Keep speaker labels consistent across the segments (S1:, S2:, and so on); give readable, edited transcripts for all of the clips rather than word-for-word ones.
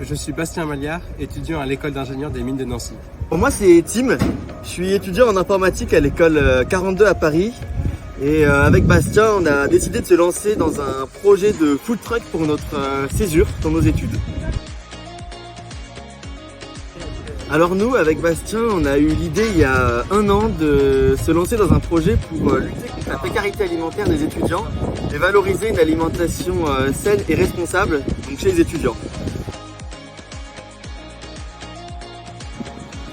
S1: Je suis Bastien Maliard, étudiant à l'école d'ingénieurs des mines de Nancy.
S2: Pour moi, c'est Tim. Je suis étudiant en informatique à l'école 42 à Paris. Et avec Bastien, on a décidé de se lancer dans un projet de food truck pour notre césure dans nos études. Alors nous, avec Bastien, on a eu l'idée il y a 1 an de se lancer dans un projet pour lutter contre la précarité alimentaire des étudiants et valoriser une alimentation saine et responsable donc chez les étudiants.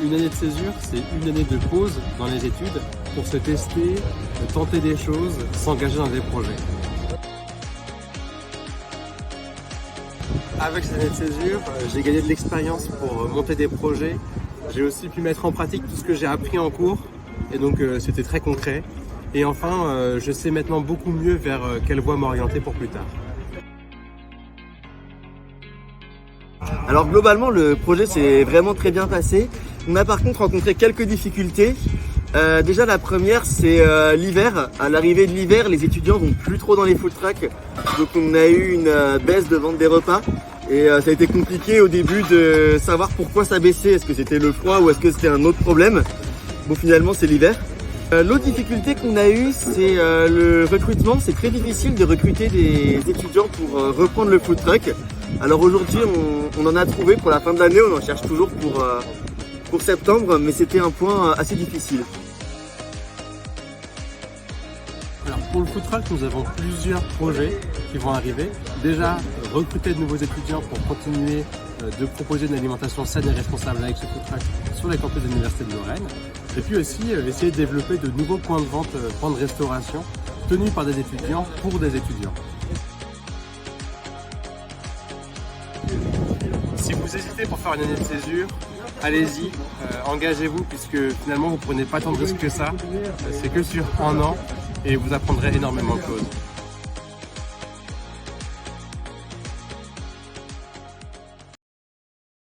S1: Une année de césure, c'est une année de pause dans les études pour se tester, tenter des choses, s'engager dans des projets. Avec cette année de césure, j'ai gagné de l'expérience pour monter des projets. J'ai aussi pu mettre en pratique tout ce que j'ai appris en cours et donc c'était très concret. Et enfin, je sais maintenant beaucoup mieux vers quelle voie m'orienter pour plus tard.
S2: Alors globalement, le projet s'est vraiment très bien passé. On a par contre rencontré quelques difficultés. Déjà la première, c'est l'hiver. À l'arrivée de l'hiver, les étudiants vont plus trop dans les food trucks. Donc on a eu une baisse de vente des repas. Et ça a été compliqué au début de savoir pourquoi ça baissait. Est-ce que c'était le froid ou est-ce que c'était un autre problème? Bon, finalement c'est l'hiver. L'autre difficulté qu'on a eue, c'est le recrutement. C'est très difficile de recruter des étudiants pour reprendre le food truck. Alors aujourd'hui, on en a trouvé pour la fin de l'année. On en cherche toujours pour septembre, mais c'était un point assez difficile.
S1: Alors pour le food truck, nous avons plusieurs projets qui vont arriver. Déjà, recruter de nouveaux étudiants pour continuer de proposer une alimentation saine et responsable avec ce food truck sur les campus de l'Université de Lorraine. Et puis aussi essayer de développer de nouveaux points de vente, points de restauration tenus par des étudiants pour des étudiants. Si vous hésitez pour faire une année de césure, allez-y, engagez-vous puisque finalement vous ne prenez pas tant de risques que ça. C'est que sur 1 an et vous apprendrez énormément de choses.